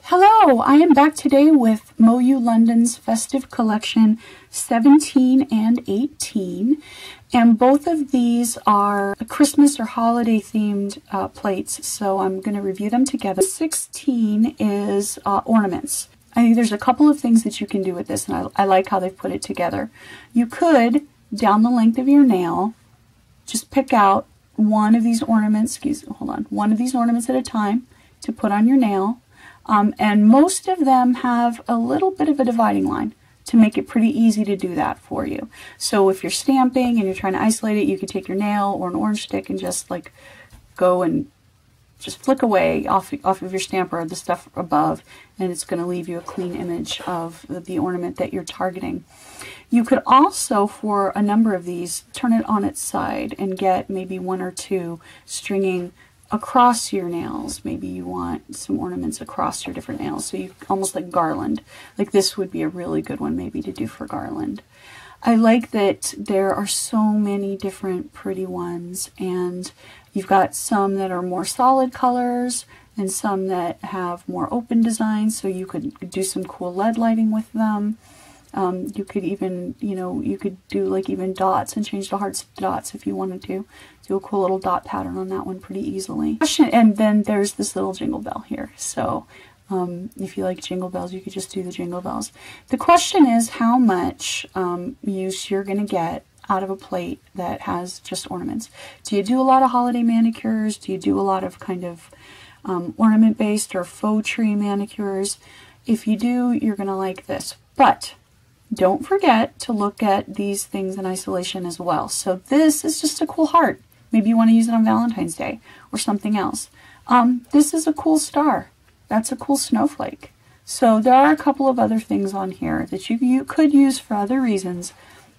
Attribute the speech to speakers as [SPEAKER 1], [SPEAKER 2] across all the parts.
[SPEAKER 1] Hello, I am back today with MoYou-London's Festive Collection 17 and 18, and both of these are Christmas or holiday themed plates, so I'm going to review them together. 16 is ornaments. I think there's a couple of things that you can do with this, and I like how they've put it together. You could, down the length of your nail, just pick out one of these ornaments, one of these ornaments at a time to put on your nail. And most of them have a little bit of a dividing line to make it pretty easy to do that for you. So if you're stamping and you're trying to isolate it, you could take your nail or an orange stick and just like go and just flick away off of your stamper or the stuff above, and it's going to leave you a clean image of the ornament that you're targeting. You could also, for a number of these, turn it on its side and get maybe one or two stringing across your nails. Maybe you want some ornaments across your different nails, so you almost like garland. Like this would be a really good one maybe to do for garland. I like that there are so many different pretty ones, and you've got some that are more solid colors and some that have more open designs, so you could do some cool LED lighting with them. You could even, you could do like even dots and change the hearts to dots if you wanted to. Do a cool little dot pattern on that one pretty easily. And then there's this little jingle bell here. So if you like jingle bells, you could just do the jingle bells. The question is how much use you're going to get out of a plate that has just ornaments. Do you do a lot of holiday manicures? Do you do a lot of kind of ornament-based or faux tree manicures? If you do, you're going to like this. But don't forget to look at these things in isolation as well. So this is just a cool heart. Maybe you want to use it on Valentine's Day or something else. This is a cool star. That's a cool snowflake. So there are a couple of other things on here that you could use for other reasons,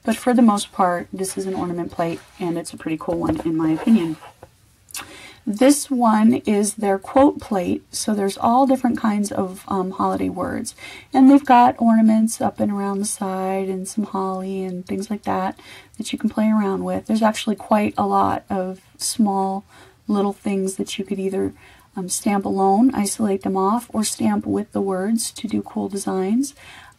[SPEAKER 1] but for the most part, this is an ornament plate, and it's a pretty cool one in my opinion. This one is their quote plate, so there's all different kinds of holiday words. And they've got ornaments up and around the side and some holly and things like that that you can play around with. There's actually quite a lot of small little things that you could either stamp alone, isolate them off, or stamp with the words to do cool designs.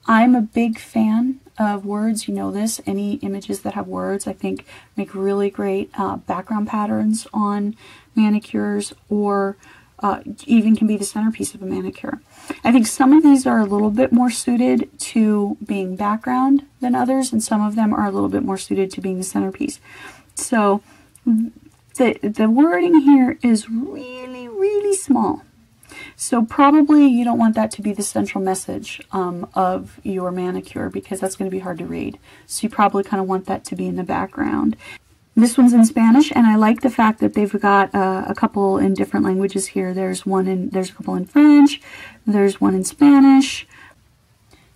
[SPEAKER 1] I'm a big fan of words, you know this. Any images that have words, I think, make really great background patterns on manicures, or even can be the centerpiece of a manicure. I think some of these are a little bit more suited to being background than others, and some of them are a little bit more suited to being the centerpiece. So the wording here is really, really small. So probably you don't want that to be the central message of your manicure, because that's going to be hard to read. So you probably kind of want that to be in the background. This one's in Spanish, and I like the fact that they've got a couple in different languages here. There's a couple in French, there's one in Spanish,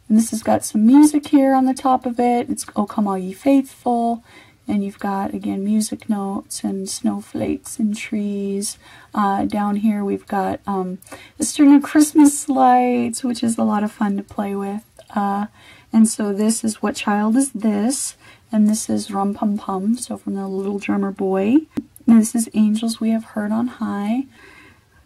[SPEAKER 1] and this has got some music here on the top of it. It's "O Come All Ye Faithful," and you've got, again, music notes and snowflakes and trees. Down here we've got a string of Christmas lights, which is a lot of fun to play with. And so this is "What Child Is This?" And this is "Rum Pum Pum," so from the Little Drummer Boy. And this is "Angels We Have Heard on High."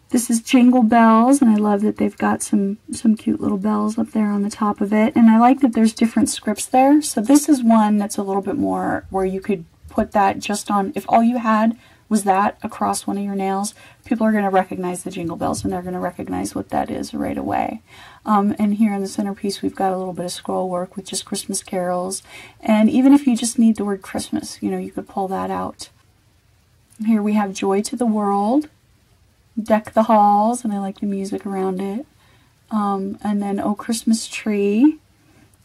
[SPEAKER 1] This is "Jingle Bells," and I love that they've got some cute little bells up there on the top of it. And I like that there's different scripts there. So this is one that's a little bit more where you could put that just on, if all you had was that across one of your nails, people are going to recognize the jingle bells, and they're going to recognize what that is right away. And here in the centerpiece, we've got a little bit of scroll work with just Christmas carols. And even if you just need the word Christmas, you could pull that out. Here we have "Joy to the World," "Deck the Halls," and I like the music around it. And then "Oh Christmas Tree."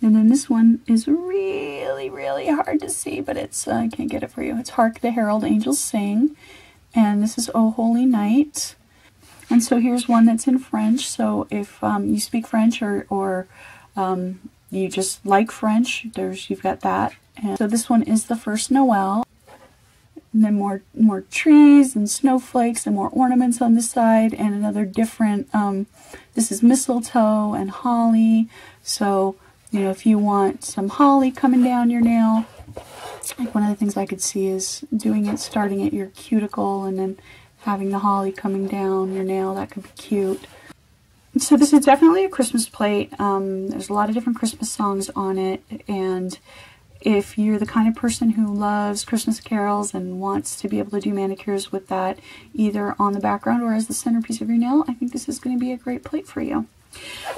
[SPEAKER 1] And then this one is really, really hard to see, but it's, I can't get it for you. It's "Hark, the Herald Angels Sing." And this is "Oh Holy Night." And so here's one that's in French. So if you speak French or you just like French, you've got that. And so this one is "The First Noel." And then more trees and snowflakes and more ornaments on the side, and another different, this is "Mistletoe and Holly." So if you want some holly coming down your nail, like one of the things I could see is doing it starting at your cuticle and then having the holly coming down your nail. That could be cute. So this is definitely a Christmas plate. There's a lot of different Christmas songs on it, and if you're the kind of person who loves Christmas carols and wants to be able to do manicures with that either on the background or as the centerpiece of your nail, I think this is going to be a great plate for you.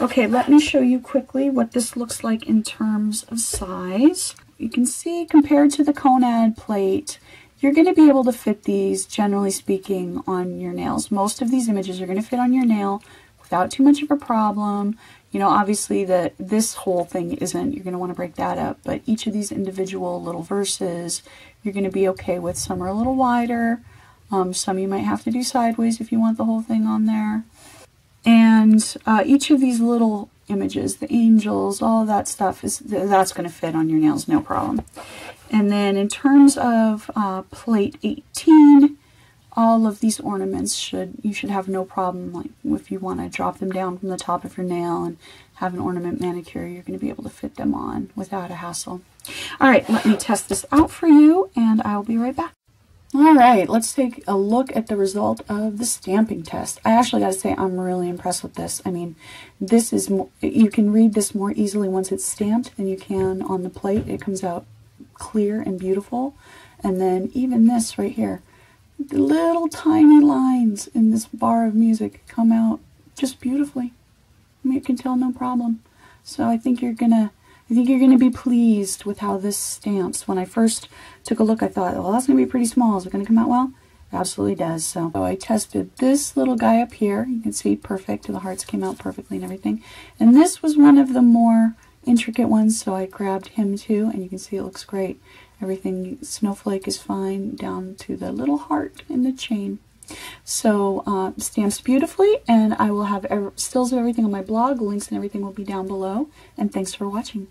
[SPEAKER 1] Okay, let me show you quickly what this looks like in terms of size. You can see compared to the Konad plate, you're going to be able to fit these, generally speaking, on your nails. Most of these images are going to fit on your nail without too much of a problem. You know, obviously this whole thing isn't, you're going to want to break that up, but each of these individual little verses, you're going to be okay with. Some are a little wider, some you might have to do sideways if you want the whole thing on there. And each of these little images, the angels, all of that stuff, that's going to fit on your nails, no problem. And then in terms of plate 18, all of these ornaments you should have no problem, like if you want to drop them down from the top of your nail and have an ornament manicure, you're going to be able to fit them on without a hassle. All right, let me test this out for you and I'll be right back. All right, let's take a look at the result of the stamping test. I actually got to say I'm really impressed with this. I mean, this is you can read this more easily once it's stamped than you can on the plate. It comes out clear and beautiful. And then even this right here, the little tiny lines in this bar of music come out just beautifully. I mean, you can tell no problem. So I think you're gonna be pleased with how this stamps. When I first took a look, I thought, well, that's gonna be pretty small. Is it gonna come out well? It absolutely does. So I tested this little guy up here. You can see perfect. The hearts came out perfectly and everything. And this was one of the more intricate ones, so I grabbed him too, and you can see it looks great. Everything, snowflake is fine down to the little heart in the chain. So stamps beautifully, and I will have stills of everything on my blog. Links and everything will be down below. And thanks for watching.